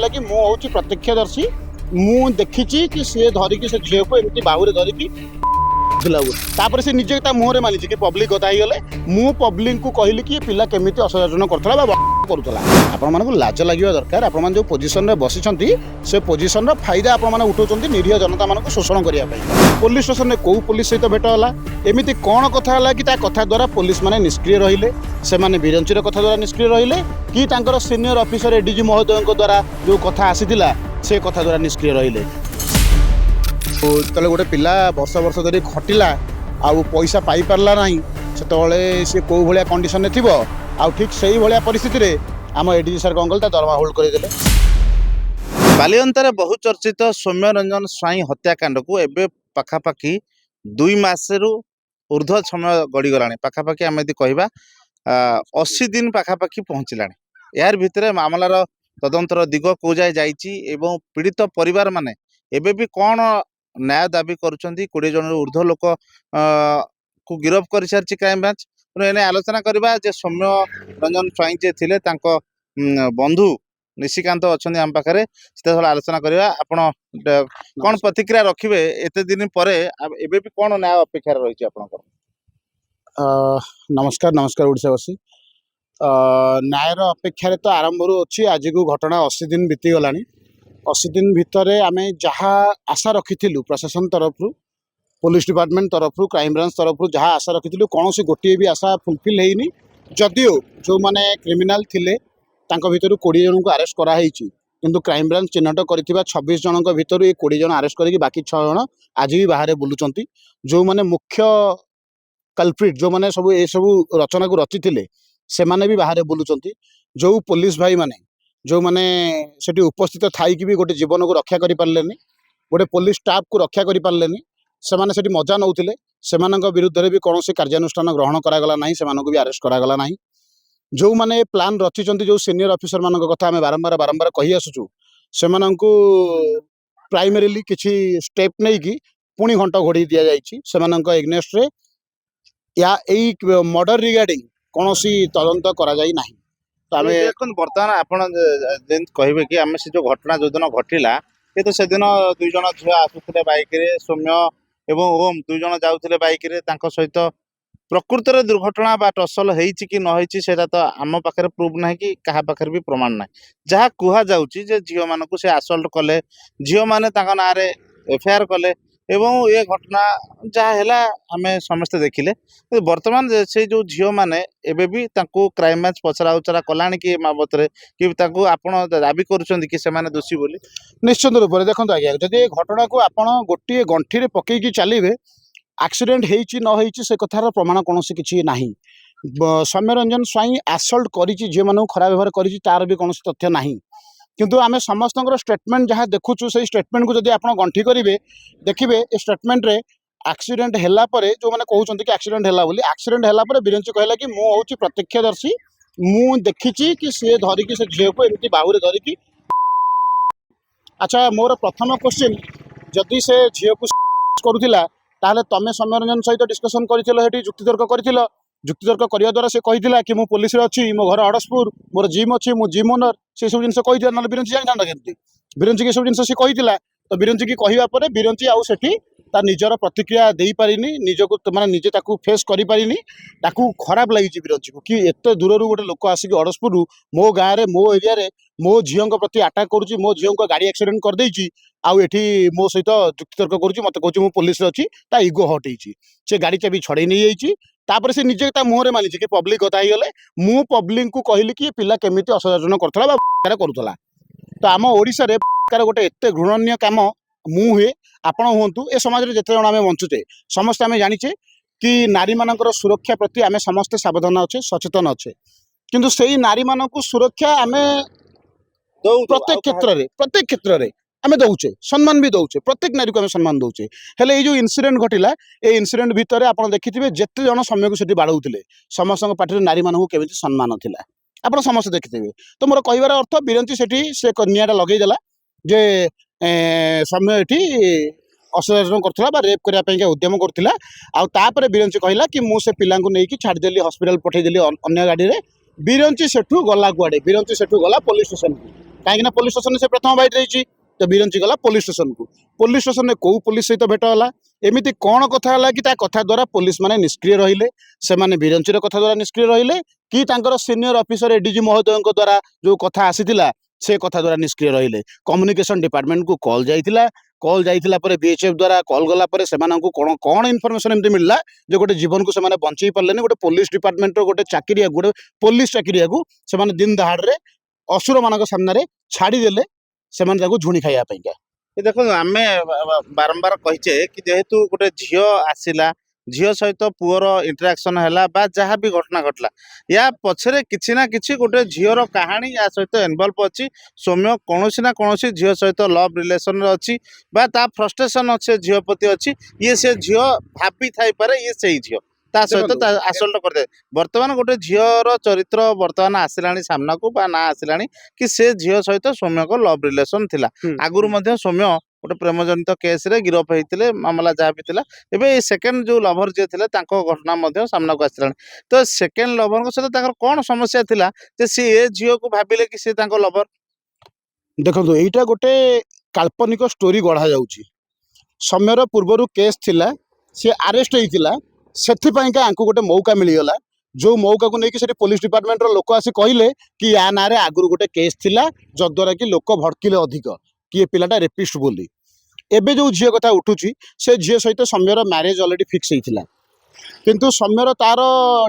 कहला कि मु हूँ प्रत्यक्षदर्शी मु देखी कि सी धरिकी से झील को एमती बाहुरे धरिकी तापर से निजे मुहर मानी कि पब्लिक कथा गले मु पब्लिक को कहली कि पिला केमिति असदाचरण करुला करूला आपण मानक लाज लगे दरकार आपण जो पोजिशन रे बसी से पोजिशन फायदा आपण उठाउछन्ती निरीह जनता मानक शोषण करने पुलिस स्टेशन में कौ पुलिस सहित भेट होला एमिति कौन कथा है कि कथा द्वारा पुलिस माने निष्क्रिय रहिले से माने बिरंचीर कथा द्वारा निष्क्रिय रहिले कि तांकर सीनियर ऑफिसर एडीजी महोदय द्वारा जो कथा आसीथिला से कथा द्वारा निष्क्रिय रहिले तले गोटे पिला वर्ष वर्ष धरी खटिला आउ पैसा पाई पारला नहीं से सी कौ भाया कंडीशन में थी आउ ठीक से ही भाया परिस्थिति रे आम एडीजी सर कौन कले दरमा होल्ड करदे बालिअंतार बहुचर्चित सौम्य रंजन स्वाई हत्याकांड को एबे पाखापाखि 2 मासरू ऊर्ध्व समय गड़ीगला पाखापाखि आम यदि कहवा 80 दिन पाखापाखि पहुँचला यार भितर मामलार तदंतर दिग कौ जाए जाइए पीड़ित परिवार माने एबे भी कौन न्याय दाबी करुँच 20 जन ऊर्ध्व लोक को गिरफ कर सारी क्राइम ब्रांच एने आलोचना करवा जे सौम्य रंजन स्वाई जे थिले तांको बंधु निशिकांत अच्छा आम पाखे से आलोचना करवा आपण कौन प्रतिक्रिया रखिए एत दिन पर एबे भी कौन न्याय अपेक्षा रही नमस्कार नमस्कार ओडिशावासी न्यायर अपेक्षा तो आरंभ अच्छी आज को घटना 80 दिन बीतीगला 80 दिन भितर आम जहाँ आशा रखी प्रशासन तरफ पुलिस डिपार्टमेंट तरफ क्राइम ब्रांच तरफ जहाँ आशा रखी कौन सी गोटे भी आशा फुलफिल होनी जदिओ जो मैंने क्रिमिनाल थिले तांको भितर 20 जन को अरेस्ट कराई किंतु क्राइम ब्रांच चिन्हट कर 26 जन भितर ये 20 जन अरेस्ट करके बाकी 6 जन आज भी बाहर बुलूं जो मैंने मुख्य कल्प्रिट जो मैंने सब ये सब रचना को रचि से माने भी बाहर बुलूं जो पुलिस भाई माने जो मैंने सेठी उपस्थित थाई भी गोटे जीवन को रक्षा करि पारलेनी गोटे पुलिस स्टाफ को रक्षा करि पारलेनी से माने सेठी मजा नौथिले सेमानक विरुद्ध रे भी कौन कार्यानुष्ठान ग्रहण करागला नहीं सेमानक भी अरेस्ट करागला नहीं जो मैंने प्लान रचिंट जो सीनियर ऑफिसर मान कथा आम बारंबार बारंबार कही आसुचु से प्राइमरीली किसी स्टेप नहीं कि पुणी घंटा घोड़ी दि जाए एग्नेस्ट रे या यही मर्डर रिगार्डिंग कौन तदंत करा जाई नहीं तो आम बर्तमान आपड़ कहे कि आम से जो घटना जो दिन घटला ये तो से दिन 2 जन झील आसुले बाइक सौम्य एवं ओम 2 जन जाऊे बाइक सहित प्रकृत दुर्घटना बा टसल होती कि नही से तो आम पाखे प्रूफ ना कि क्या पाखे भी प्रमाण ना जहाँ कह जाए झील मान से आसल्ट कले झील मैंने ना एफआईआर कले एवं ये घटना जहाँ है आम समस्ते देखिले बर्तमान से जो झील मैंने एबे भी क्राइम ब्रांच पचरा उचरा कला कि बाबद कि आपण दाबी करुँच कि से दोषी बोली निश्चित रूप से देखो आज्ञा जदि घटना को आप गोटे गंठी पकईकी चलिए एक्सीडेंट होती से कथार प्रमाण कौन किसी ना सौम्य रंजन स्वाई आसल्ट कर झील मानू खराब व्यवहार कर तार भी कौन तथ्य ना किंतु आम समस्त स्टेटमेंट जहाँ देखुचु से स्टेटमेंट को जब आप गंठी करेंगे देखिए एक्सीडेंट रे एक्सीडेंट है जो मैंने कहते कि एक्सीडेंट है एक्सीडेंट है बिरंची कहला कि मु हूँ प्रत्यक्षदर्शी मु देखी कि सी धरिकी से झील को एमती बाहुरे धरिकी अच्छा मोर प्रथम क्वेश्चन जदि से झील को करूला ताहले तमे सौम्य रंजन सहित डिस्कसन कर जुक्तितर्क कर जुक्तितर्क करने द्वारा से कही कि मु पुलिस अच्छी मो घर अड़सपुर मोर जिम अच्छी मु जिम ओनर से सब जिन कही ना बिरंची जानी था केमती बिरंची के सब जिन सी कही तो बिरंची की कहवा बिरंची आउ सेठी तार निजर प्रतिक्रिया दे पारिनी निजको माने निजे ताकू फेस करि पारिनी ताकू खराब लगी बिरंची को कि एत दूर गोटे लोक आसिक अड़सपुर मो गाँव में मो एरिया रे मो झील प्रति अटाक करुँची मो झील को गाड़ी एक्सीडेंट कर देछि आउ एठी मो सहित जुक्तितर्क करुँची मत कहूँ मो पुलिस अच्छी ता इगो हट से गाड़ी चाबी छड़े नहीं जाइए तापर से निजे मुहर मानी कि पब्लिक कथा गले मु पब्लिक को कहली कि पिला केमिति असदाचरण करुला तो आम ओडिशा रे गोटे एत घृणनीय काम मु हुए आपण हूँ ए समाज में जिते जन आम बंचुचे समस्ते आम जाचे कि नारी मानकर सुरक्षा प्रति आम समस्ते सावधान अच्छे सचेतन अच्छे किंतु से नारी मान सुरक्षा आम प्रत्येक क्षेत्र में आम दौचे सम्मान भी दौचे प्रत्येक नारी को आम सम्मान दौचे हेले जो इनसीडेंट घटिला ए इनसीडेंट भितर आप देखिए जिते जन समय को सेठी बाड़ौले समस्त पार्टी नारी मानक केमिति सम्मान थिला आप समस्त देखिथे तो मोर कहबार अर्थ बिरंची सेठी से निआटा लगेदेला जे समय एठी असदाचरण करथिला रेप करने उद्यम करथिला आउ तापर बिरंची कहला कि मु से पिला को लेकिन छाड़देली हॉस्पिटल पठेदेली अन्य गाड़ी रे बिरंची सेठू गला कुआडे बिरंची सेठू गला पुलिस स्टेशन କାହିଁକି ନା ପୋଲିସ ଷ୍ଟେସନରେ ସେ ପ୍ରଥମ ବାଇଟ୍ ଦେଇଛି। ତ ବିରଞ୍ଚି ଗଲା ପୋଲିସ ଷ୍ଟେସନକୁ। ପୋଲିସ ଷ୍ଟେସନରେ କୋଉ ପୋଲିସ ସହିତ ଭେଟ ହେଲା, ଏମିତି କ'ଣ କଥା ହେଲା କି ତା କଥା ଦ୍ୱାରା ପୋଲିସ ମାନେ ନିଷ୍କ୍ରିୟ ରହିଲେ। ସେମାନେ ବିରଞ୍ଚିର କଥା ଦ୍ୱାରା ନିଷ୍କ୍ରିୟ ରହିଲେ କି ତାଙ୍କର ସିନିୟର ଅଫିସର ଏଡିଜି ମହୋଦୟଙ୍କ ଦ୍ୱାରା ଯୋଉ କଥା ଆସିଥିଲା ସେ କଥା ଦ୍ୱାରା ନିଷ୍କ୍ରିୟ ରହିଲେ। କମ୍ୟୁନିକେସନ ଡିପାର୍ଟମେଣ୍ଟକୁ କଲ୍ ଯାଇଥିଲା। କଲ୍ ଯାଇଥିଲା ପରେ ବିଏଚ୍ଏଫ୍ ଦ୍ୱାରା କଲ୍ ଗଲା ପରେ ସେମାନଙ୍କୁ କ'ଣ ଇନଫର୍ମେସନ ଏମିତି ମିଳିଲା ଯେ ଗୋଟେ ଜୀବନକୁ ସେମାନେ ବଞ୍ଚେଇ ପାରିଲେନି। ଗୋଟେ ପୋଲିସ ଡିପାର୍ଟମେଣ୍ଟର ଗୋଟେ ଚାକିରିଆ, ଗୋଟେ ପୋଲିସ ଚାକିରିଆକୁ ସେମାନେ ଦିନ ଦହାଡ଼ରେ ଅସୁରମାନଙ୍କ ସାମ୍ନାରେ ଛାଡ଼ିଦେଲେ, ସେମାନେ ତାକୁ ଝୁଣି ଖାଇବା ପାଇଁକା। ଏ ଦେଖନ୍ତୁ ଆମେ ବାରମ୍ବାର କହିଛେ କି ଯେହେତୁ ଗୋଟେ ଝିଅ ଆସିଲା, ଝିଅ ସହିତ ପୁଅର ଇଣ୍ଟରାକ୍ସନ ହେଲା ବା ଯାହା ବି ଘଟଣା ଘଟିଲା, ୟା ପଛରେ କିଛି ନା କିଛି ଗୋଟେ ଝିଅର କାହାଣୀ ୟା ସହିତ ଇନଭଲ୍ଭ ଅଛି। ସୌମ୍ୟ କୌଣସି ନା କୌଣସି ଝିଅ ସହିତ ଲଭ୍ ରିଲେସନରେ ଅଛି ବା ତା ଫ୍ରଷ୍ଟ୍ରେସନ ସେ ଝିଅ ପ୍ରତି ଅଛି। ଇଏ ସେ ଝିଅ ଭାବି ଥାଇପାରେ ଇଏ ସେଇ ଝିଅ, ତା ସହିତ ତା ଆସଲ୍ଟ କରିଥାଏ। ବର୍ତ୍ତମାନ ଗୋଟେ ଝିଅର ଚରିତ୍ର ବର୍ତ୍ତମାନ ଆସିଲାଣି ସାମ୍ନାକୁ ବା ନା ଆସିଲାଣି କି ସେ ଝିଅ ସହିତ ସୌମ୍ୟଙ୍କ ଲଭ୍ ରିଲେସନ ଥିଲା। ଆଗରୁ ମଧ୍ୟ ସୌମ୍ୟ ଗୋଟେ ପ୍ରେମଜନିତ କେସ୍ରେ ଗିରଫ ହେଇଥିଲେ, ମାମଲା ଯାହା ବି ଥିଲା। ଏବେ ଏଇ ସେକେଣ୍ଡ ଯୋଉ ଲଭର ଯିଏ ଥିଲେ ତାଙ୍କ ଘଟଣା ମଧ୍ୟ ସାମ୍ନାକୁ ଆସିଲାଣି। ତ ସେକେଣ୍ଡ ଲଭରଙ୍କ ସହିତ ତାଙ୍କର କ'ଣ ସମସ୍ୟା ଥିଲା ଯେ ସେ ଏ ଝିଅକୁ ଭାବିଲେ କି ସେ ତାଙ୍କ ଲଭର? ଦେଖନ୍ତୁ, ଏଇଟା ଗୋଟେ କାଳ୍ପନିକ ଷ୍ଟୋରି ଗଢ଼ା ଯାଉଛି। ସୌମ୍ୟର ପୂର୍ବରୁ କେସ୍ ଥିଲା, ସେ ଆରେଷ୍ଟ ହେଇଥିଲା, ସେଥିପାଇଁକା ଆଙ୍କୁ ଗୋଟେ ମୌକା ମିଳିଗଲା। ଯୋଉ ମୌକାକୁ ନେଇକି ସେଠି ପୋଲିସ ଡିପାର୍ଟମେଣ୍ଟର ଲୋକ ଆସି କହିଲେ କି ୟା ନାଁରେ ଆଗରୁ ଗୋଟେ କେସ୍ ଥିଲା, ଯଦ୍ୱାରା କି ଲୋକ ଭଡ଼କିଲେ ଅଧିକ କି ଏ ପିଲାଟା ରେପିଷ୍ଟ ବୋଲି। ଏବେ ଯୋଉ ଝିଅ କଥା ଉଠୁଛି, ସେ ଝିଅ ସହିତ ସୌମ୍ୟର ମ୍ୟାରେଜ ଅଲରେଡି ଫିକ୍ସ ହେଇଥିଲା, କିନ୍ତୁ ସୌମ୍ୟର ତାର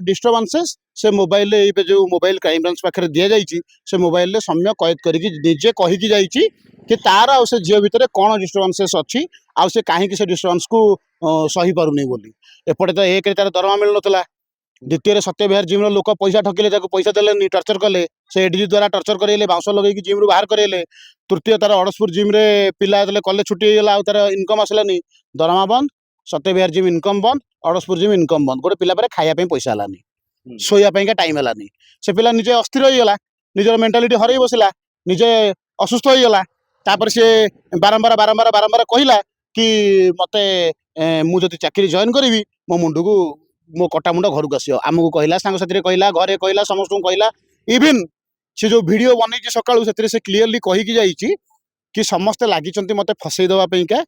ଡିଷ୍ଟର୍ବାନ୍ସେସ୍ ସେ ମୋବାଇଲରେ, ଏବେ ଯୋଉ ମୋବାଇଲ କ୍ରାଇମବ୍ରାଞ୍ଚ ପାଖରେ ଦିଆଯାଇଛି, ସେ ମୋବାଇଲରେ ସୌମ୍ୟ କଏଦ କରିକି ନିଜେ କହିକି ଯାଇଛି କି ତାର ଆଉ ସେ ଝିଅ ଭିତରେ କ'ଣ ଡିଷ୍ଟର୍ବାନ୍ସେସ୍ ଅଛି, ଆଉ ସେ କାହିଁକି ସେ ଡିଷ୍ଟର୍ବାନ୍ସକୁ ସହିପାରୁନି ବୋଲି। ଏପଟେ ତ ଏକରେ ତାର ଦରମା ମିଳୁନଥିଲା, ଦ୍ୱିତୀୟରେ ସତ୍ୟବିହାର ଜିମ୍ର ଲୋକ ପଇସା ଠକିଲେ, ତାକୁ ପଇସା ଦେଲେନି, ଟର୍ଚର କଲେ, ସେ ଏଡିଜି ଦ୍ୱାରା ଟର୍ଚର କରେଇଲେ, ବାଉଁଶ ଲଗେଇକି ଜିମ୍ରୁ ବାହାର କରେଇଲେ। ତୃତୀୟ ତାର ଅଡ଼ଶପୁର ଜିମ୍ରେ ପିଲା ଯେତେବେଳେ କଲେଜ ଛୁଟି ହେଇଗଲା ଆଉ ତାର ଇନକମ୍ ଆସିଲାନି, ଦରମା ବନ୍ଦ, ସତ୍ୟବିହାର ଜିମ୍ ଇନକମ୍ ବନ୍ଦ, ଅଡ଼ଶପୁର ଜିମ୍ ଇନକମ୍ ବନ୍ଦ। ଗୋଟେ ପିଲା ପରେ ଖାଇବା ପାଇଁ ପଇସା ହେଲାନି, ଶୋଇବା ପାଇଁକା ଟାଇମ୍ ହେଲାନି। ସେ ପିଲା ନିଜେ ଅସ୍ଥିର ହେଇଗଲା, ନିଜର ମେଣ୍ଟାଲିଟି ହରେଇ ବସିଲା, ନିଜେ ଅସୁସ୍ଥ ହେଇଗଲା। ତାପରେ ସେ ବାରମ୍ବାର କହିଲା କି ମତେ ମୁଁ ଯଦି ଚାକିରି ଜଏନ୍ କରିବି ମୋ ମୁଣ୍ଡକୁ ମୋ କଟା ମୁଣ୍ଡ ଘରକୁ ଆସିବ। ଆମକୁ କହିଲା, ସାଙ୍ଗସାଥିରେ କହିଲା, ଘରେ କହିଲା, ସମସ୍ତଙ୍କୁ କହିଲା। ଇଭିନ୍ ସେ ଯୋଉ ଭିଡ଼ିଓ ବନେଇଛି ସକାଳୁ, ସେଥିରେ ସେ କ୍ଲିୟରଲି କହିକି ଯାଇଛି କି ସମସ୍ତେ ଲାଗିଛନ୍ତି ମତେ ଫସେଇ ଦେବା ପାଇଁକା,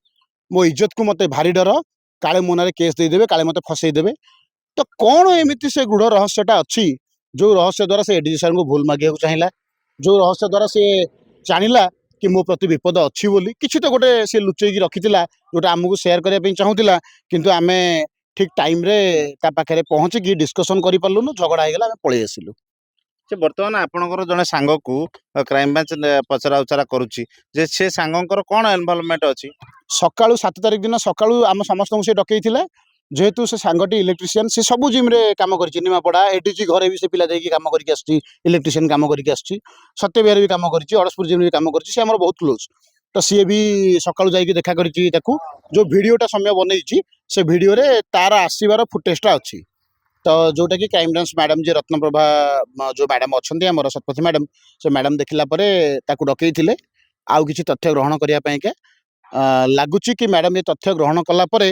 ମୋ ଇଜ୍ଜତକୁ ମତେ ଭାରି ଡର, କାଳେ ମୋ ନାଁରେ କେସ୍ ଦେଇଦେବେ, କାଳେ ମତେ ଫସେଇ ଦେବେ। ତ କ'ଣ ଏମିତି ସେ ଗୂଢ଼ ରହସ୍ୟଟା ଅଛି ଯୋଉ ରହସ୍ୟ ଦ୍ୱାରା ସେ ଏଡିଜି ସାର୍ଙ୍କୁ ଭୁଲ ମାଗିବାକୁ ଚାହିଁଲା, ଯୋଉ ରହସ୍ୟ ଦ୍ୱାରା ସେ ଜାଣିଲା କି ମୋ ପ୍ରତି ବିପଦ ଅଛି ବୋଲି। କିଛି ତ ଗୋଟେ ସେ ଲୁଚେଇକି ରଖିଥିଲା ଯୋଉଟା ଆମକୁ ସେୟାର କରିବା ପାଇଁ ଚାହୁଁଥିଲା, କିନ୍ତୁ ଆମେ ଠିକ୍ ଟାଇମ୍ରେ ତା ପାଖରେ ପହଞ୍ଚିକି ଡିସ୍କସନ୍ କରିପାରିଲୁନୁ, ଝଗଡ଼ା ହେଇଗଲା, ଆମେ ପଳେଇ ଆସିଲୁ। ସେ ବର୍ତ୍ତମାନ ଆପଣଙ୍କର ଜଣେ ସାଙ୍ଗକୁ କ୍ରାଇମବ୍ରାଞ୍ଚ ପଚରା ଉଚରା କରୁଛି ଯେ ସେ ସାଙ୍ଗଙ୍କର କ'ଣ ଇନଭଲଭମେଣ୍ଟ ଅଛି? ସକାଳୁ 7 ତାରିଖ ଦିନ ସକାଳୁ ଆମ ସମସ୍ତଙ୍କୁ ସେ ଡକେଇଥିଲା। ଯେହେତୁ ସେ ସାଙ୍ଗଟି ଇଲେକ୍ଟ୍ରିସିଆନ୍, ସେ ସବୁ ଜିମ୍ରେ କାମ କରିଛି, ନିମାପଡ଼ା ଏଡିଜି ଘରେ ବି ସେ ପିଲା ଦେଇକି କାମ କରିକି ଆସିଛି, ଇଲେକ୍ଟ୍ରିସିଆନ୍ କାମ କରିକି ଆସିଛି, ସତ୍ୟବିହାର ବି କାମ କରିଛି, ଅଡ଼ଶପୁର ଜିମ୍ ବି କାମ କରିଛି, ସେ ଆମର ବହୁତ କ୍ଲୋଜ୍। ତ ସିଏ ବି ସକାଳୁ ଯାଇକି ଦେଖା କରିଛି ତାକୁ। ଯୋଉ ଭିଡ଼ିଓଟା ସୌମ୍ୟ ବନେଇଛି, ସେ ଭିଡ଼ିଓରେ ତାର ଆସିବାର ଫୁଟେଜଟା ଅଛି। ତ ଯୋଉଟାକି କ୍ରାଇମବ୍ରାଞ୍ଚ ମ୍ୟାଡ଼ାମ୍ ଯିଏ ରତ୍ନପ୍ରଭା ଯୋଉ ମ୍ୟାଡ଼ାମ୍ ଅଛନ୍ତି ଆମର ଶତପଥୀ ମ୍ୟାଡ଼ାମ୍, ସେ ମ୍ୟାଡ଼ାମ୍ ଦେଖିଲା ପରେ ତାକୁ ଡକେଇଥିଲେ ଆଉ କିଛି ତଥ୍ୟ ଗ୍ରହଣ କରିବା ପାଇଁକା। ଲାଗୁଛି କି ମ୍ୟାଡ଼ାମ୍ ଏ ତଥ୍ୟ ଗ୍ରହଣ କଲା ପରେ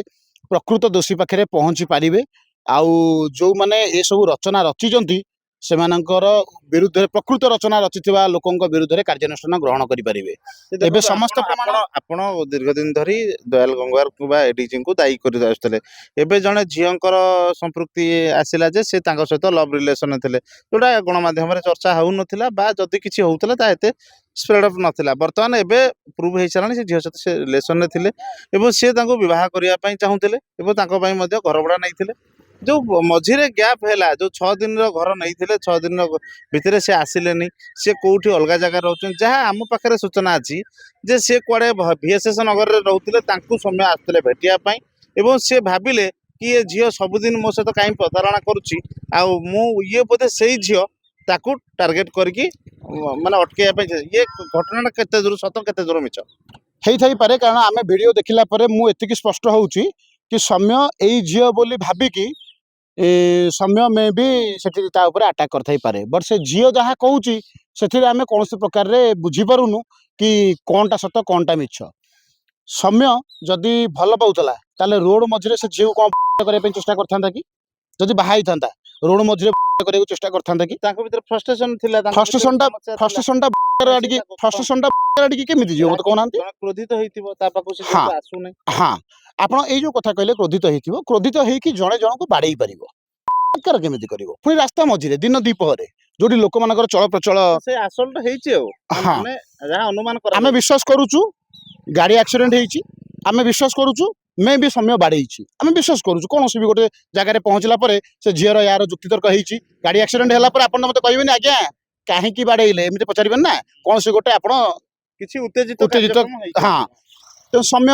ପ୍ରକୃତ ଦୋଷୀ ପାଖରେ ପହଞ୍ଚି ପାରିବେ, ଆଉ ଯୋଉମାନେ ଏସବୁ ରଚନା ରଚିଛନ୍ତି ସେମାନଙ୍କର ବିରୁଦ୍ଧରେ, ପ୍ରକୃତ ରଚନା ରଚିଥିବା ଲୋକଙ୍କ ବିରୁଦ୍ଧରେ କାର୍ଯ୍ୟାନୁଷ୍ଠାନ ଗ୍ରହଣ କରିପାରିବେ। ଏବେ ସମସ୍ତ ପ୍ରମାଣ ଆପଣ ଦୀର୍ଘ ଦିନ ଧରି ଦୟାଲ ଗଙ୍ଗୱାରଙ୍କୁ ବା ଏଡିଜିଙ୍କୁ ଦାୟୀ କରି ଆସୁଥିଲେ। ଏବେ ଜଣେ ଝିଅଙ୍କର ସମ୍ପୃକ୍ତି ଆସିଲା ଯେ ସେ ତାଙ୍କ ସହିତ ଲଭ୍ ରିଲେସନରେ ଥିଲେ, ଯୋଉଟା ଗଣମାଧ୍ୟମରେ ଚର୍ଚ୍ଚା ହଉନଥିଲା ବା ଯଦି କିଛି ହଉଥିଲା ତା ଏତେ ସ୍ପ୍ରେଡ୍ ଅଫ୍ ନଥିଲା। ବର୍ତ୍ତମାନ ଏବେ ପ୍ରୁଭ୍ ହେଇସାରିଲାଣି ସେ ଝିଅ ସହିତ ସେ ରିଲେସନରେ ଥିଲେ ଏବଂ ସେ ତାଙ୍କୁ ବିବାହ କରିବା ପାଇଁ ଚାହୁଁଥିଲେ ଏବଂ ତାଙ୍କ ପାଇଁ ମଧ୍ୟ ଘର ଭଡ଼ା ନେଇଥିଲେ। ଯୋଉ ମଝିରେ ଗ୍ୟାପ୍ ହେଲା, ଯୋଉ 6 ଦିନର ଘର ନେଇଥିଲେ, 6 ଦିନ ଭିତରେ ସେ ଆସିଲେନି, ସେ କୋଉଠି ଅଲଗା ଜାଗାରେ ରହୁଛନ୍ତି। ଯାହା ଆମ ପାଖରେ ସୂଚନା ଅଛି ଯେ ସେ କୁଆଡ଼େ VSS ନଗରରେ ରହୁଥିଲେ, ତାଙ୍କୁ ସୌମ୍ୟ ଆସିଥିଲେ ଭେଟିବା ପାଇଁ ଏବଂ ସେ ଭାବିଲେ କି ଏ ଝିଅ ସବୁଦିନ ମୋ ସହିତ କାହିଁ ପ୍ରତାରଣା କରୁଛି, ଆଉ ମୁଁ ଇଏ ବୋଧେ ସେଇ ଝିଅ, ତାକୁ ଟାର୍ଗେଟ କରିକି ମାନେ ଅଟକେଇବା ପାଇଁ। ଇଏ ଘଟଣାଟା କେତେ ଦୂର ସତ, କେତେ ଦୂର ମିଛ ହେଇଥାଇପାରେ, କାରଣ ଆମେ ଭିଡ଼ିଓ ଦେଖିଲା ପରେ ମୁଁ ଏତିକି ସ୍ପଷ୍ଟ ହେଉଛି କି ସୌମ୍ୟ ଏଇ ଝିଅ ବୋଲି ଭାବିକି ସୌମ୍ୟ ମେ ବି ସେଠି ତା ଉପରେ ଆଟାକ୍ କରିଥାଇପାରେ। ବଟ୍ ସେ ଝିଅ ଯାହା କହୁଛି ସେଥିରେ ଆମେ କୌଣସି ପ୍ରକାରରେ ବୁଝିପାରୁନୁ କି କ'ଣଟା ସତ କ'ଣଟା ମିଛ। ସୌମ୍ୟ ଯଦି ଭଲ ପାଉଥିଲା ତାହେଲେ ରୋଡ ମଝିରେ ସେ ଝିଅକୁ କ'ଣ କରିବା ପାଇଁ ଚେଷ୍ଟା କରିଥାନ୍ତା କି? ଯଦି ବାହା ହେଇଥାନ୍ତା ରୋଡ ମଝିରେ କରିବାକୁ ଚେଷ୍ଟା କରିଥାନ୍ତା କି ତାଙ୍କ ଭିତରେ ଫ୍ରଷ୍ଟ୍ରେସନ ଥିଲା Frustration ଟା- ଫ୍ରଷ୍ଟ୍ରେସନଟା ଆଡ଼ିକି ଫ୍ରଷ୍ଟ୍ରେସନଟା ଆଡ଼ିକି କେମିତି ଯିବ ମୋତେ କହୁନାହାନ୍ତି। କ୍ରୋଧିତ ହେଇଥିବ ତା ପାଖକୁ ସେ ହଁ। ଯେହେତୁ ଆସୁନି ହଁ ଆପଣ ଏଇ ଯୋଉ କଥା କହିଲେ କ୍ରୋଧିତ ହେଇଥିବ କ୍ରୋଧିତ ହେଇକି ଜଣେ ଜଣକୁ ବାଡେଇ ପାରିବ ସରକାର କେମିତି କରିବ ପୁଣି ରାସ୍ତା ମଝିରେ ଦିନ ଦ୍ୱିପହରେ ଯୋଉଠି ଲୋକମାନଙ୍କର ଚଳପ୍ରଚଳ ସେ ଆସଲ୍ଟ ହେଇଛି ଆଉ ହଁ। ଆମେ ଯାହା ଅନୁମାନ ଆମେ କରାଯାଉଛି ବିଶ୍ୱାସ କରୁଛୁ ଗାଡି ଆକ୍ସିଡେଣ୍ଟ ହେଇଛି ଆମେ ବିଶ୍ୱାସ କରୁଛୁ ମେ ବି ସମୟ ବାଡେଇଛି ଆମେ ବିଶ୍ୱାସ କରୁଛୁ କୌଣସି ବି ଗୋଟେ ଜାଗାରେ ପହଞ୍ଚିଲା ପରେ ସେ ଝିଅର ୟାର ଯୁକ୍ତିତର୍କ ହେଇଛି ଗାଡି ଆକ୍ସିଡେଣ୍ଟ ହେଲା ପରେ ଆପଣ ମତେ କହିବେନି ଆଜ୍ଞା କାହିଁକି ବାଡେଇଲେ ଏମିତି ପଚାରିବେନି ନା କୌଣସି ଗୋଟେ ଆପଣ କିଛି ଉତ୍ତେଜିତ ଉତ୍ତେଜିତ କାର୍ଯ୍ୟକ୍ରମ ହେଇଛି ହଁ ତେଣୁ ସମୟ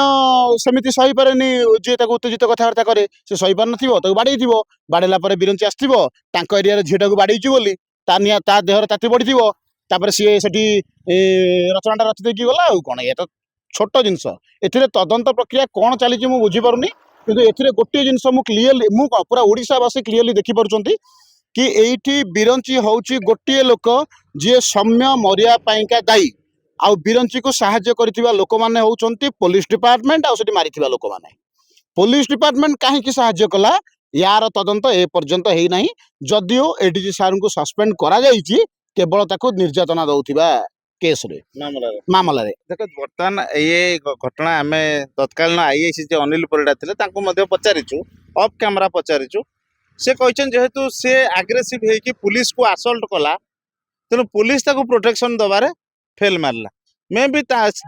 ସେମିତି ସହିପାରେନି ଯିଏ ତାକୁ ଉତ୍ତେଜିତ କଥାବାର୍ତ୍ତା କରେ ସେ ସହିପାରୁନଥିବ ତାକୁ ବାଡେଇଥିବ ବାଡେଇଲା ପରେ ବିରଞ୍ଚି ଆସିଥିବ ତାଙ୍କ ଏରିଆରେ ଝିଅଟାକୁ ବାଡେଇଛି ବୋଲି ତା ଦେହରେ ତାତି ପଡିଥିବ ତାପରେ ସିଏ ସେଠି ରଚନାଟା ରଚି ଦେଇକି ଗଲା ଆଉ କଣ ଇଏ ତ ଛୋଟ ଜିନିଷ ଏଥିରେ ତଦନ୍ତ ପ୍ରକ୍ରିୟା କଣ ଚାଲିଛି ମୁଁ ବୁଝିପାରୁନି କିନ୍ତୁ ଏଥିରେ ଗୋଟିଏ ଜିନିଷ ମୁଁ କ୍ଲିୟରଲି ମୁଁ କଣ ପୁରା ଓଡ଼ିଶାବାସୀ କ୍ଲିୟରଲି ଦେଖିପାରୁଛନ୍ତି କି ଏଇଠି ବିରଞ୍ଚି ହଉଛି ଗୋଟିଏ ଲୋକ ଯିଏ ସୌମ୍ୟ ମରିବା ପାଇଁକା ଦାୟୀ ଆଉ ବିରଞ୍ଚିକୁ ସାହାଯ୍ୟ କରିଥିବା ଲୋକମାନେ ହଉଛନ୍ତି ପୋଲିସ ଡିପାର୍ଟମେଣ୍ଟ ଆଉ ସେଠି ମାରିଥିବା ଲୋକମାନେ ପୋଲିସ ଡିପାର୍ଟମେଣ୍ଟ କାହିଁକି ସାହାଯ୍ୟ କଲା ୟାର ତଦନ୍ତ ଏ ପର୍ଯ୍ୟନ୍ତ ହେଇନାହିଁ ଯଦିଓ ଏଡିଜି ସାର୍ଙ୍କୁ ସସ୍ପେଣ୍ଡ କରାଯାଇଛି କେବଳ ତାକୁ ନିର୍ଯାତନା ଦଉଥିବା କେସରେ ମାମଲାରେ ଦେଖ ବର୍ତ୍ତମାନ ଘଟଣା ଆମେ ତତ୍କାଳୀନ ଆଇଆଇସି ଯେ ଅନିଲ ପରିଡ଼ା ଥିଲେ ତାଙ୍କୁ ମଧ୍ୟ ପଚାରିଛୁ ଅଫ୍ କ୍ୟାମେରା ପଚାରିଛୁ ସେ କହିଛନ୍ତି ଯେହେତୁ ସେ ଆଗ୍ରେସିଭ ହେଇକି ପୁଲିସକୁ ଆସଲ୍ଟ କଲା ତେଣୁ ପୁଲିସ ତାକୁ ପ୍ରୋଟେକ୍ସନ ଦେବାରେ ଫେଲ୍ ମାରିଲା ମେ ବି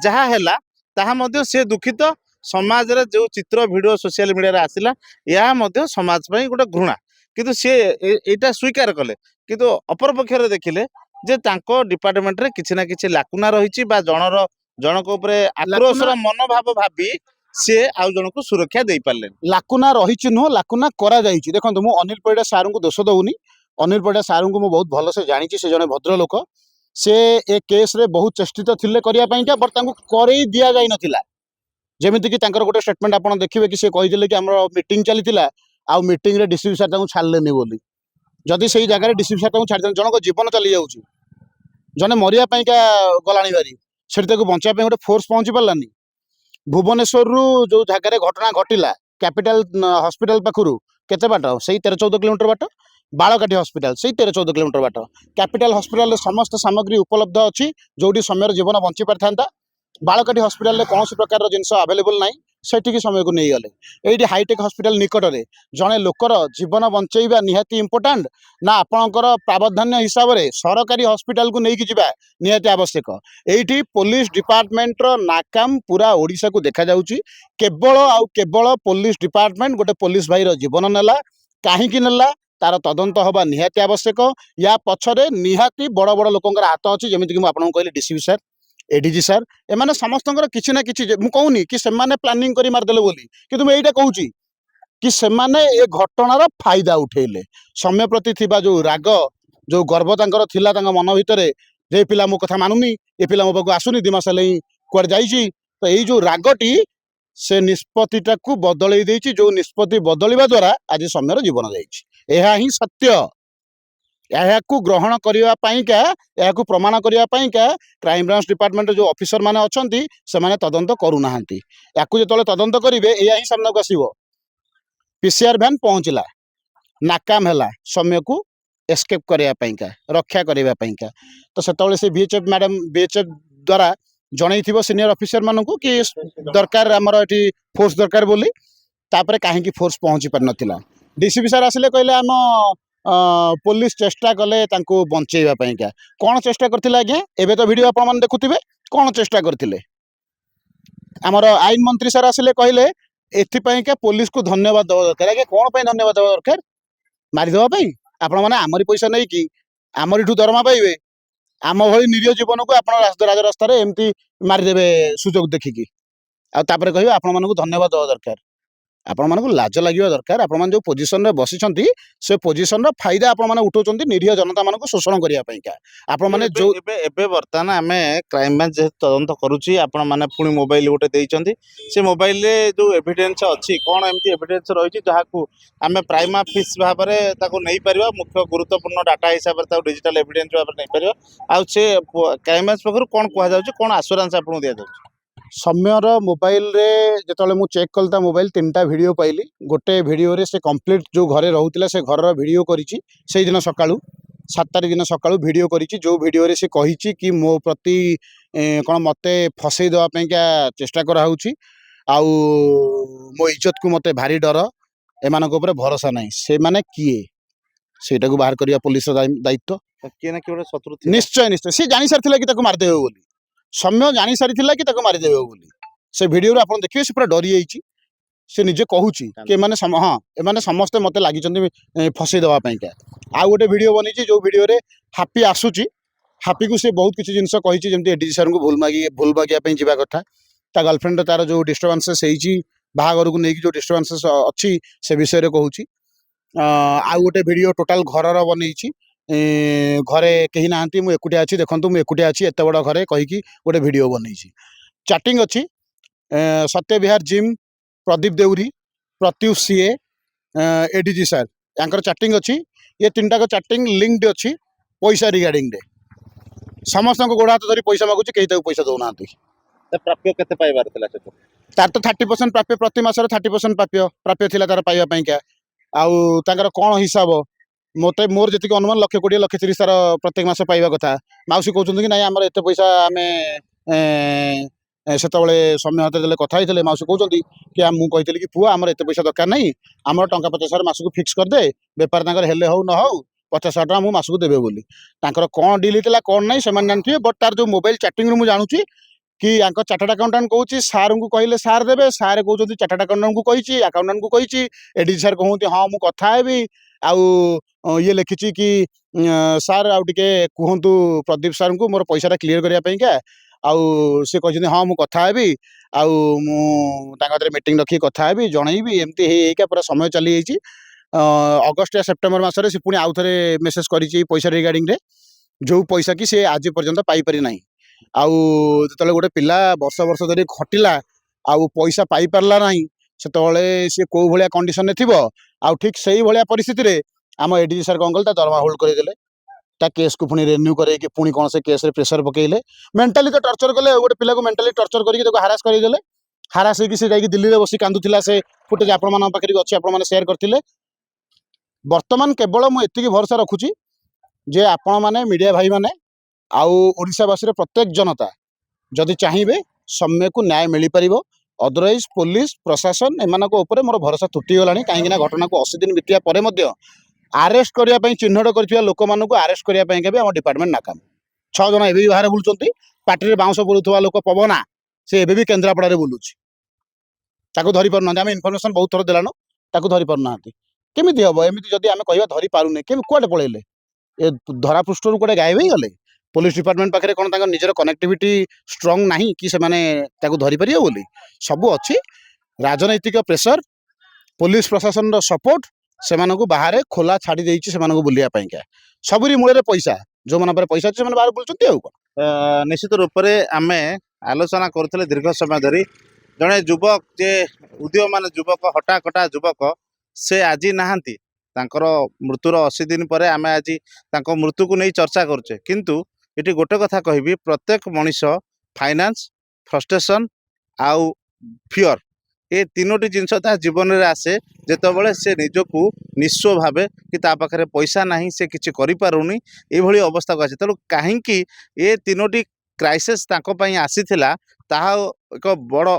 ଯାହା ହେଲା ତାହା ମଧ୍ୟ ସେ ଦୁଃଖିତ ସମାଜରେ ଯେଉଁ ଚିତ୍ର ଭିଡ଼ିଓ ସୋସିଆଲ ମିଡ଼ିଆରେ ଆସିଲା ଏହା ମଧ୍ୟ ସମାଜ ପାଇଁ ଗୋଟେ ଘୃଣା କିନ୍ତୁ ସେ ଏଇଟା ସ୍ୱୀକାର କଲେ କିନ୍ତୁ ଅପରପକ୍ଷରେ ଦେଖିଲେ ଯେ ତାଙ୍କ ଡିପାର୍ଟମେଣ୍ଟରେ କିଛି ନା କିଛି ଲାକୁନା ରହିଛି ବା ଜଣକ ଉପରେ ଆକ୍ରୋଶର ମନୋଭାବ ଭାବି ସିଏ ଆଉ ଜଣକୁ ସୁରକ୍ଷା ଦେଇପାରିଲେନି ଲାକୁନା ରହିଛି ନୁହଁ ଲାକୁନା କରାଯାଇଛି ଦେଖନ୍ତୁ ମୁଁ ଅନିଲ ପରିଡ଼ା ସାର୍ଙ୍କୁ ଦୋଷ ଦଉନି ଅନିଲ ପରିଡ଼ା ସାର୍ଙ୍କୁ ମୁଁ ବହୁତ ଭଲସେ ଜାଣିଛି ସେ ଜଣେ ଭଦ୍ରଲୋକ ସେ ଏ କେସ୍ରେ ବହୁତ ଚେଷ୍ଟିତ ଥିଲେ କରିବା ପାଇଁକା ବଟ୍ ତାଙ୍କୁ କରେଇ ଦିଆଯାଇନଥିଲା ଯେମିତିକି ତାଙ୍କର ଗୋଟେ ଷ୍ଟେଟମେଣ୍ଟ ଆପଣ ଦେଖିବେ କି ସେ କହିଥିଲେ କି ଆମର ମିଟିଂ ଚାଲିଥିଲା ଆଉ ମିଟିଂରେ ଡିସିପି ସାର୍ ତାଙ୍କୁ ଛାଡ଼ିଲେନି ବୋଲି ଯଦି ସେଇ ଜାଗାରେ ଡିସିପି ସାର୍ ତାଙ୍କୁ ଛାଡ଼ିଦେଲେ ଜଣଙ୍କ ଜୀବନ ଚାଲିଯାଉଛି ଜଣେ ମରିବା ପାଇଁକା ଗଲାଣି ବାରି ସେଠି ତାକୁ ବଞ୍ଚାଇବା ପାଇଁ ଗୋଟେ ଫୋର୍ସ ପହଞ୍ଚି ପାରିଲାନି ଭୁବନେଶ୍ୱରରୁ ଯୋଉ ଜାଗାରେ ଘଟଣା ଘଟିଲା କ୍ୟାପିଟାଲ ହସ୍ପିଟାଲ ପାଖରୁ କେତେ ବାଟ ସେଇ 13-14 କିଲୋମିଟର ବାଟ ବାଳକାଠି ହସ୍ପିଟାଲ ସେଇ 13-14 କିଲୋମିଟର ବାଟ କ୍ୟାପିଟାଲ ହସ୍ପିଟାଲରେ ସମସ୍ତ ସାମଗ୍ରୀ ଉପଲବ୍ଧ ଅଛି ଯୋଉଠି ସମୟର ଜୀବନ ବଞ୍ଚି ପାରିଥାନ୍ତା ବାଳକାଠି ହସ୍ପିଟାଲରେ କୌଣସି ପ୍ରକାରର ଜିନିଷ ଆଭେଲେବୁଲ ନାହିଁ ସେଠିକି ସମୟକୁ ନେଇଗଲେ ଏଇଠି ହାଇଟେକ୍ ହସ୍ପିଟାଲ ନିକଟରେ ଜଣେ ଲୋକର ଜୀବନ ବଞ୍ଚେଇବା ନିହାତି ଇମ୍ପୋର୍ଟାଣ୍ଟ ନା ଆପଣଙ୍କର ପ୍ରାବଧାନ୍ୟ ହିସାବରେ ସରକାରୀ ହସ୍ପିଟାଲକୁ ନେଇକି ଯିବା ନିହାତି ଆବଶ୍ୟକ ଏଇଠି ପୋଲିସ ଡିପାର୍ଟମେଣ୍ଟର ନାକାମ ପୁରା ଓଡ଼ିଶାକୁ ଦେଖାଯାଉଛି କେବଳ ଆଉ କେବଳ ପୋଲିସ ଡିପାର୍ଟମେଣ୍ଟ ଗୋଟେ ପୋଲିସ ଭାଇର ଜୀବନ ନେଲା କାହିଁକି ନେଲା ତାର ତଦନ୍ତ ହେବା ନିହାତି ଆବଶ୍ୟକ ୟା ପଛରେ ନିହାତି ବଡ଼ ବଡ଼ ଲୋକଙ୍କର ହାତ ଅଛି ଯେମିତିକି ମୁଁ ଆପଣଙ୍କୁ କହିଲି ଡିସିପି ସାର୍ ଏଡିଜି ସାର୍ ଏମାନେ ସମସ୍ତଙ୍କର କିଛି ନା କିଛି ମୁଁ କହୁନି କି ସେମାନେ ପ୍ଲାନିଂ କରି ମାରିଦେଲେ ବୋଲି କିନ୍ତୁ ମୁଁ ଏଇଟା କହୁଛି କି ସେମାନେ ଏ ଘଟଣାର ଫାଇଦା ଉଠେଇଲେ ସମୟ ପ୍ରତି ଥିବା ଯୋଉ ରାଗ ଯୋଉ ଗର୍ବ ତାଙ୍କର ଥିଲା ତାଙ୍କ ମନ ଭିତରେ ଯେ ପିଲା ମୋ କଥା ମାନୁନି ଏ ପିଲା ମୋ ପାଖକୁ ଆସୁନି 2 ମାସ ହେଲେ କୁଆଡ଼େ ଯାଇଛି ତ ଏଇ ଯୋଉ ରାଗଟି ସେ ନିଷ୍ପତ୍ତିଟାକୁ ବଦଳେଇ ଦେଇଛି ଯୋଉ ନିଷ୍ପତ୍ତି ବଦଳିବା ଦ୍ୱାରା ଆଜି ସମୟର ଜୀବନ ଯାଇଛି ଏହା ହିଁ ସତ୍ୟ ଏହାକୁ ଗ୍ରହଣ କରିବା ପାଇଁକା ଏହାକୁ ପ୍ରମାଣ କରିବା ପାଇଁକା କ୍ରାଇମବ୍ରାଞ୍ଚ ଡିପାର୍ଟମେଣ୍ଟର ଯୋଉ ଅଫିସର ମାନେ ଅଛନ୍ତି ସେମାନେ ତଦନ୍ତ କରୁନାହାନ୍ତି ୟାକୁ ଯେତେବେଳେ ତଦନ୍ତ କରିବେ ଏହା ହିଁ ସାମ୍ନାକୁ ଆସିବ ପିସିଆର ଭ୍ୟାନ୍ ପହଞ୍ଚିଲା ନାକାମ ହେଲା ସମୟକୁ ଏସ୍କେପ୍ କରିବା ପାଇଁକା ରକ୍ଷା କରିବା ପାଇଁକା ତ ସେତେବେଳେ ସେ ବିଏଚ୍ଏଫ୍ ମ୍ୟାଡାମ ବିଏଚ୍ଏଫ୍ ଦ୍ୱାରା ଜଣେଇଥିବ ସିନିୟର ଅଫିସର ମାନଙ୍କୁ କି ଦରକାର ଆମର ଏଠି ଫୋର୍ସ ଦରକାର ବୋଲି ତାପରେ କାହିଁକି ଫୋର୍ସ ପହଞ୍ଚି ପାରିନଥିଲା ଡିସିପି ସାର୍ ଆସିଲେ କହିଲେ ଆମ ପୋଲିସ ଚେଷ୍ଟା କଲେ ତାଙ୍କୁ ବଞ୍ଚେଇବା ପାଇଁକା କ'ଣ ଚେଷ୍ଟା କରିଥିଲେ ଆଜ୍ଞା ଏବେ ତ ଭିଡ଼ିଓ ଆପଣମାନେ ଦେଖୁଥିବେ କ'ଣ ଚେଷ୍ଟା କରିଥିଲେ ଆମର ଆଇନ ମନ୍ତ୍ରୀ ସାର୍ ଆସିଲେ କହିଲେ ଏଥିପାଇଁକା ପୋଲିସକୁ ଧନ୍ୟବାଦ ଦେବା ଦରକାର ଆଜ୍ଞା କ'ଣ ପାଇଁ ଧନ୍ୟବାଦ ଦେବା ଦରକାର ମାରିଦେବା ପାଇଁ ଆପଣମାନେ ଆମରି ପଇସା ନେଇକି ଆମରିଠୁ ଦରମା ପାଇବେ ଆମ ଭଳି ନିରୀହ ଜୀବନକୁ ଆପଣ ରାଜରାସ୍ତାରେ ଏମିତି ମାରିଦେବେ ସୁଯୋଗ ଦେଖିକି ଆଉ ତାପରେ କହିବେ ଆପଣମାନଙ୍କୁ ଧନ୍ୟବାଦ ଦେବା ଦରକାର ଆପଣମାନଙ୍କୁ ଲାଜ ଲାଗିବା ଦରକାର ଆପଣମାନେ ଯେଉଁ ପୋଜିସନରେ ବସିଛନ୍ତି ସେ ପୋଜିସନର ଫାଇଦା ଆପଣମାନେ ଉଠାଉଛନ୍ତି ନିରୀହ ଜନତାମାନଙ୍କୁ ଶୋଷଣ କରିବା ପାଇଁକା ଆପଣମାନେ ଯେଉଁ ଏବେ ବର୍ତ୍ତମାନ ଆମେ କ୍ରାଇମବ୍ରାଞ୍ଚ ଯେହେତୁ ତଦନ୍ତ କରୁଛି ଆପଣମାନେ ପୁଣି ମୋବାଇଲ ଗୋଟେ ଦେଇଛନ୍ତି ସେ ମୋବାଇଲରେ ଯେଉଁ ଏଭିଡେନ୍ସ ଅଛି କ'ଣ ଏମିତି ଏଭିଡେନ୍ସ ରହିଛି ଯାହାକୁ ଆମେ ପ୍ରାଇମା ଫିସ୍ ଭାବରେ ତାକୁ ନେଇପାରିବା ମୁଖ୍ୟ ଗୁରୁତ୍ୱପୂର୍ଣ୍ଣ ଡାଟା ହିସାବରେ ତାକୁ ଡିଜିଟାଲ ଏଭିଡେନ୍ସ ଭାବରେ ନେଇପାରିବା ଆଉ ସେ କ୍ରାଇମବ୍ରାଞ୍ଚ ପାଖରୁ କ'ଣ କୁହାଯାଉଛି କ'ଣ ଆସୁରାନ୍ସ ଆପଣଙ୍କୁ ଦିଆଯାଉଛି ସୌମ୍ୟର ମୋବାଇଲରେ ଯେତେବେଳେ ମୁଁ ଚେକ୍ କଲି ତା ମୋବାଇଲ 3ଟା ଭିଡ଼ିଓ ପାଇଲି। ଗୋଟେ ଭିଡ଼ିଓରେ ସେ କମ୍ପ୍ଲିଟ୍ ଯେଉଁ ଘରେ ରହୁଥିଲା ସେ ଘରର ଭିଡ଼ିଓ କରିଛି ସେଇଦିନ ସକାଳୁ 7 ତାରିଖ ଦିନ ସକାଳୁ ଭିଡ଼ିଓ କରିଛି। ଯେଉଁ ଭିଡ଼ିଓରେ ସେ କହିଛି କି ମୋ ପ୍ରତି କ'ଣ ମୋତେ ଫସେଇ ଦେବା ପାଇଁକା ଚେଷ୍ଟା କରାହେଉଛି, ଆଉ ମୋ ଇଜ୍ଜତକୁ ମୋତେ ଭାରି ଡର, ଏମାନଙ୍କ ଉପରେ ଭରସା ନାହିଁ। ସେମାନେ କିଏ ସେଇଟାକୁ ବାହାର କରିବା ପୋଲିସର ଦାୟିତ୍ୱ। କିଏ ନା କିଏ ଗୋଟେ ଶତ୍ରୁ ଥିବ। ନିଶ୍ଚୟ ନିଶ୍ଚୟ ସେ ଜାଣିସାରିଥିଲା କି ତାକୁ ମାରିଦେବେ ବୋଲି। ସୌମ୍ୟ ଜାଣିସାରିଥିଲା କି ତାକୁ ମାରିଦେବେ ବୋଲି। ସେ ଭିଡ଼ିଓରୁ ଆପଣ ଦେଖିବେ ସେ ପୁରା ଡରି ଯାଇଛି। ସେ ନିଜେ କହୁଛି କି ଏମାନେ ଏମାନେ ସମସ୍ତେ ମୋତେ ଲାଗିଛନ୍ତି ଫସେଇ ଦେବା ପାଇଁକା। ଆଉ ଗୋଟେ ଭିଡ଼ିଓ ବନେଇଛି ଯେଉଁ ଭିଡ଼ିଓରେ ହାପି ଆସୁଛି। ହାପିକୁ ସେ ବହୁତ କିଛି ଜିନିଷ କହିଛି, ଯେମିତି ଏଡିଜି ସାର୍ଙ୍କୁ ଭୁଲ ମାଗିବା ପାଇଁ ଯିବା କଥା, ତା ଗର୍ଲଫ୍ରେଣ୍ଡ ତାର ଯେଉଁ ଡିଷ୍ଟର୍ବାନ୍ସେସ୍ ହେଇଛି, ବାହାଘରକୁ ନେଇକି ଯେଉଁ ଡିଷ୍ଟର୍ବାନ୍ସେସ୍ ଅଛି ସେ ବିଷୟରେ କହୁଛି। ଆଉ ଗୋଟେ ଭିଡ଼ିଓ ଟୋଟାଲ ଘରର ବନେଇଛି। ଘରେ କେହି ନାହାନ୍ତି, ମୁଁ ଏକୁଟିଆ ଅଛି, ଦେଖନ୍ତୁ ମୁଁ ଏକୁଟିଆ ଅଛି ଏତେ ବଡ଼ ଘରେ କହିକି ଗୋଟେ ଭିଡ଼ିଓ ବନେଇଛି। ଚାଟିଂ ଅଛି ସତ୍ୟବିହାର ଜିମ୍, ପ୍ରଦୀପ ଦେଉରୀ, ପ୍ରତ୍ୟୁଷ ସିଏ, ଏଡିଜି ସାର୍, ତାଙ୍କର ଚାଟିଂ ଅଛି। ये 3टाକ ଚାଟିଂ ଲିଙ୍କଡ ଅଛି ପଇସା ରିଗାର୍ଡିଂରେ। ସମସ୍ତଙ୍କୁ ଗୋଡ଼ ହାତ ଧରି ପଇସା ମାଗୁଛି, କେହି ତାକୁ ପଇସା ଦେଉନାହାନ୍ତି। ପ୍ରାପ୍ୟ କେତେ ପାଇବାର ଥିଲା ସେଠୁ? ତାର ତ 30% ପ୍ରାପ୍ୟ, ପ୍ରତି ମାସରେ 30% ପ୍ରାପ୍ୟ ଥିଲା ତାର ପାଇବା ପାଇଁକା। ଆଉ ତାଙ୍କର କ'ଣ ହିସାବ, ମୋର ଯେତିକି ଅନୁମାନ 1,20,00,000 1,30,00,000 ତାର ପ୍ରତ୍ୟେକ ମାସ ପାଇବା କଥା। ମାଉସୀ କହୁଛନ୍ତି କି ନାଇଁ ଆମର ଏତେ ପଇସା ଆମେ ସେତେବେଳେ ସୌମ୍ୟ ହାତରେ ଯେତେବେଳେ କଥା ହେଇଥିଲେ ମାଉସୀ କହୁଛନ୍ତି କି ମୁଁ କହିଥିଲି କି ପୁଅ ଆମର ଏତେ ପଇସା ଦରକାର ନାହିଁ, ଆମର ଟଙ୍କା 50,000 ମାସକୁ ଫିକ୍ସ କରିଦେ, ବେପାର ତାଙ୍କର ହେଲେ ହଉ ନ ହଉ 50,000 ଟଙ୍କା ମୁଁ ମାସକୁ ଦେବେ ବୋଲି। ତାଙ୍କର କ'ଣ ଡିଲ୍ ହେଇଥିଲା କ'ଣ ନାହିଁ ସେମାନେ ଜାଣିଥିବେ। ବଟ୍ ତାର ଯେଉଁ ମୋବାଇଲ ଚାଟିଂରୁ ମୁଁ ଜାଣୁଛି କି ୟାଙ୍କ ଚାର୍ଟାର୍ଡ ଆକାଉଣ୍ଟାଣ୍ଟ କହୁଛି ସାର୍ଙ୍କୁ କହିଲେ ସାର୍ ଦେବେ, ସାର୍ କହୁଛନ୍ତି ଚାର୍ଟାର୍ଡ ଆକାଉଣ୍ଟାଣ୍ଟଙ୍କୁ କହିଛି, ଆକାଉଣ୍ଟାଣ୍ଟଙ୍କୁ କହିଛି, ଏଡିଜି ସାର୍ କହୁଛନ୍ତି ହଁ ମୁଁ କଥା ହେବି। ଆଉ ଇଏ ଲେଖିଛି କି ସାର୍ ଆଉ ଟିକେ କୁହନ୍ତୁ ପ୍ରଦୀପ ସାର୍ଙ୍କୁ ମୋର ପଇସାଟା କ୍ଲିୟର କରିବା ପାଇଁକା। ଆଉ ସେ କହିଛନ୍ତି ହଁ ମୁଁ କଥା ହେବି, ଆଉ ମୁଁ ତାଙ୍କ ହାତରେ ମିଟିଂ ରଖିକି କଥା ହେବି, ଜଣେଇବି। ଏମିତି ହେଇକା ପୁରା ସମୟ ଚାଲିଯାଇଛି। ଅଗଷ୍ଟ या ସେପ୍ଟେମ୍ବର ମାସରେ ସେ ପୁଣି ଆଉଥରେ ମେସେଜ କରିଛି ପଇସା ରିଗାର୍ଡିଂରେ, ଯେଉଁ ପଇସା କି ସେ ଆଜି ପର୍ଯ୍ୟନ୍ତ ପାଇପାରି ନାହିଁ। ଆଉ ଯେତେବେଳେ ଗୋଟେ ପିଲା ବର୍ଷ ବର୍ଷ ଧରି ଖଟିଲା ଆଉ ପଇସା ପାଇପାରିଲା ନାହିଁ, ସେତେବେଳେ ସିଏ କୋଉ ଭଳିଆ କଣ୍ଡିସନରେ ଥିବ। ଆଉ ଠିକ୍ ସେଇଭଳିଆ ପରିସ୍ଥିତିରେ ଆମ ଏଡିଜି ସାର୍ କ'ଣ କଲେ, ତା ଦରମା ହୋଲ୍ଡ କରିଦେଲେ, ତା କେସ୍କୁ ପୁଣି ରେନ୍ୟୁ କରେଇକି ପୁଣି କ'ଣ ସେ କେସ୍ରେ ପ୍ରେସର ପକେଇଲେ, ମେଣ୍ଟାଲି ତ ଟର୍ଚର କଲେ। ଗୋଟେ ପିଲାକୁ ମେଣ୍ଟାଲି ଟର୍ଚର କରିକି ତାକୁ ହାରାସ କରିଦେଲେ। ହାରାସ ହେଇକି ସେ ଯାଇକି ଦିଲ୍ଲୀରେ ବସି କାନ୍ଦୁଥିଲା। ସେ ଫୁଟେଜ୍ ଆପଣମାନଙ୍କ ପାଖରେ ବି ଅଛି, ଆପଣମାନେ ସେୟାର କରିଥିଲେ। ବର୍ତ୍ତମାନ କେବଳ ମୁଁ ଏତିକି ଭରସା ରଖୁଛି ଯେ ଆପଣମାନେ ମିଡ଼ିଆ ଭାଇମାନେ ଆଉ ଓଡ଼ିଶାବାସୀର ପ୍ରତ୍ୟେକ ଜନତା ଯଦି ଚାହିଁବେ ସୌମ୍ୟକୁ ନ୍ୟାୟ ମିଳିପାରିବ। ଅଦରୱାଇଜ୍ ପୋଲିସ ପ୍ରଶାସନ ଏମାନଙ୍କ ଉପରେ ମୋର ଭରସା ତୁଟିଗଲାଣି। କାହିଁକିନା ଘଟଣାକୁ 80 ଦିନ ବିତିବା ପରେ ମଧ୍ୟ ଆରେଷ୍ଟ କରିବା ପାଇଁ ଚିହ୍ନଟ କରିଥିବା ଲୋକମାନଙ୍କୁ ଆରେଷ୍ଟ କରିବା ପାଇଁକା ବି ଆମ ଡିପାର୍ଟମେଣ୍ଟ ନାକାମ। 6 ଜଣ ଏବେ ବି ବାହାରେ ବୁଲୁଛନ୍ତି। ପାଟିରେ ବାଉଁଶ ବୁଲୁଥିବା ଲୋକ ପବନା, ସେ ଏବେ ବି କେନ୍ଦ୍ରାପଡ଼ାରେ ବୁଲୁଛି, ତାକୁ ଧରି ପାରୁନାହାନ୍ତି। ଆମେ ଇନଫର୍ମେସନ ବହୁତ ଥର ଦେଲାנו, ତାକୁ ଧରି ପାରୁନାହାନ୍ତି। କେମିତି ହେବ ଏମିତି ଯଦି ଆମେ କହିବା ଧରି ପାରୁନେ, କୁଆଡ଼େ ପଳେଇଲେ? ଏ ଧରାପୃଷ୍ଠରୁ କୁଆଡ଼େ ଗାୟବ ହେଇଗଲେ? ପୋଲିସ ଡିପାର୍ଟମେଣ୍ଟ ପାଖରେ କ'ଣ ତାଙ୍କ ନିଜର କନେକ୍ଟିଭିଟି ଷ୍ଟ୍ରଙ୍ଗ ନାହିଁ କି ସେମାନେ ତାକୁ ଧରିପାରିବେ ବୋଲି? ସବୁ ଅଛି। ରାଜନୈତିକ ପ୍ରେସର, ପୋଲିସ ପ୍ରଶାସନର ସପୋର୍ଟ ସେମାନଙ୍କୁ ବାହାରେ ଖୋଲା ଛାଡ଼ି ଦେଇଛି ସେମାନଙ୍କୁ ବୁଲିବା ପାଇଁକା। ସବୁରି ମୂଳରେ ପଇସା, ଯେଉଁମାନଙ୍କ ପାଖରେ ପଇସା ଅଛି ସେମାନେ ବାହାରେ ବୁଲୁଛନ୍ତି। ଆଉ କ'ଣ? ନିଶ୍ଚିତ ରୂପରେ ଆମେ ଆଲୋଚନା କରୁଥିଲେ ଦୀର୍ଘ ସମୟ ଧରି। ଜଣେ ଯୁବକ ଯେ ଉଦୀୟମାନ ଯୁବକ, ହଟାକଟା ଯୁବକ, ସେ ଆଜି ନାହାନ୍ତି। ତାଙ୍କର ମୃତ୍ୟୁର 80 ଦିନ ପରେ ଆମେ ଆଜି ତାଙ୍କ ମୃତ୍ୟୁକୁ ନେଇ ଚର୍ଚ୍ଚା କରୁଛେ। କିନ୍ତୁ ଏଠି ଗୋଟେ କଥା କହିବି, ପ୍ରତ୍ୟେକ ମଣିଷ ଫାଇନାନ୍ସ, ଫ୍ରଷ୍ଟ୍ରେସନ୍ ଆଉ ଫିଅର, ଏ 3ଟି ଜିନିଷ ତା ଜୀବନରେ ଆସେ ଯେତେବେଳେ ସେ ନିଜକୁ ନିଃସ୍ୱ ଭାବେ କି ତା ପାଖରେ ପଇସା ନାହିଁ, ସେ କିଛି କରିପାରୁନି, ଏଇଭଳି ଅବସ୍ଥାକୁ ଆସେ। ତେଣୁ କାହିଁକି ଏ 3ଟି କ୍ରାଇସିସ୍ ତାଙ୍କ ପାଇଁ ଆସିଥିଲା ତାହା ଏକ ବଡ଼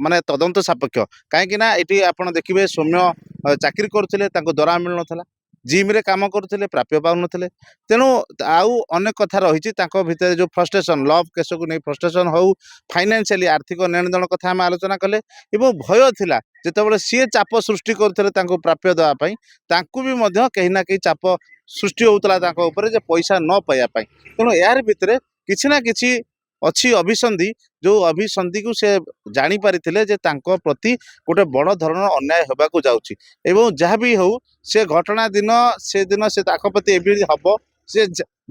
ମାନେ ତଦନ୍ତ ସାପେକ୍ଷ। କାହିଁକି ନା ଏଠି ଆପଣ ଦେଖିବେ ସୌମ୍ୟ ଚାକିରି କରୁଥିଲେ, ତାଙ୍କୁ ଦରମା ମିଳୁନଥିଲା, ଜିମ୍ରେ କାମ କରୁଥିଲେ, ପ୍ରାପ୍ୟ ପାଉନଥିଲେ। ତେଣୁ ଆଉ ଅନେକ କଥା ରହିଛି ତାଙ୍କ ଭିତରେ, ଯେଉଁ ଫ୍ରଷ୍ଟ୍ରେସନ୍, ଲଭ୍ କେସକୁ ନେଇ ଫ୍ରଷ୍ଟ୍ରେସନ୍ ହଉ, ଫାଇନାନ୍ସିଆଲି ଆର୍ଥିକ ନେଣଦେଣ କଥା ଆମେ ଆଲୋଚନା କଲେ, ଏବଂ ଭୟ ଥିଲା ଯେତେବେଳେ ସିଏ ଚାପ ସୃଷ୍ଟି କରୁଥିଲେ ତାଙ୍କୁ ପ୍ରାପ୍ୟ ଦେବା ପାଇଁ, ତାଙ୍କୁ ବି ମଧ୍ୟ କେହି ନା କେହି ଚାପ ସୃଷ୍ଟି ହେଉଥିଲା ତାଙ୍କ ଉପରେ ଯେ ପଇସା ନ ପାଇବା ପାଇଁ। ତେଣୁ ଏହାର ଭିତରେ କିଛି ନା କିଛି ଅଛି ଅଭିସନ୍ଧି, ଯେଉଁ ଅଭିସନ୍ଧିକୁ ସେ ଜାଣିପାରିଥିଲେ ଯେ ତାଙ୍କ ପ୍ରତି ଗୋଟେ ବଡ଼ ଧରଣର ଅନ୍ୟାୟ ହେବାକୁ ଯାଉଛି। ଏବଂ ଯାହା ବି ହେଉ ସେ ଘଟଣା ଦିନ, ସେଦିନ ସେ ତାଙ୍କ ପ୍ରତି ଏମିତି ହେବ ସେ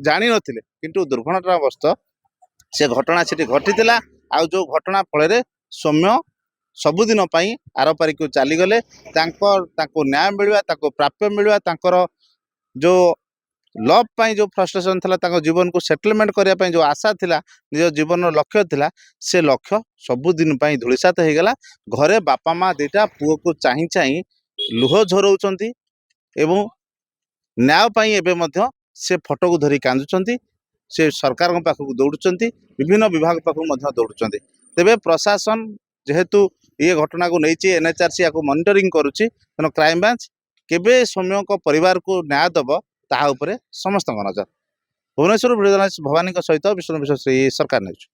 ଜାଣିନଥିଲେ। କିନ୍ତୁ ଦୁର୍ଘଟଣାବଶତ ସେ ଘଟଣା ସେଠି ଘଟିଥିଲା। ଆଉ ଯେଉଁ ଘଟଣା ଫଳରେ ସୌମ୍ୟ ସବୁଦିନ ପାଇଁ ଆରପାରିକୁ ଚାଲିଗଲେ। ତାଙ୍କୁ ନ୍ୟାୟ ମିଳିବା, ତାଙ୍କୁ ପ୍ରାପ୍ୟ ମିଳିବା, ତାଙ୍କର ଯେଉଁ लव पाई जो फ्रस्ट्रेशन था जीवन को सेटलमेंट करने जो आशा थिला निज जीवन लक्ष्य थिला से लक्ष्य सबुदिन धूलिसात हो गला। घरे बापा माँ दुईटा पुओ को चाही चाही लुह झरौंट एवं न्याय पाई एबे मध्य से फोटो को धरी कांदुचंती से सरकार पाखक दौड़ुचंती विभिन्न विभाग पाखक दौड़ुचंती। तेबे प्रशासन जेहेतु ये घटना को नहीं एनएचआरसी या मॉनिटरिंग करुच्ची तेणु क्राइम ब्रांच केबे सौम्य को परिवार को न्याय दब ताहा उपरे समस्त नजर। भुवनेश्वर भिडियो जर्नलिस्ट भवानी सहित विष्णु विश्व सरकार न्यूज।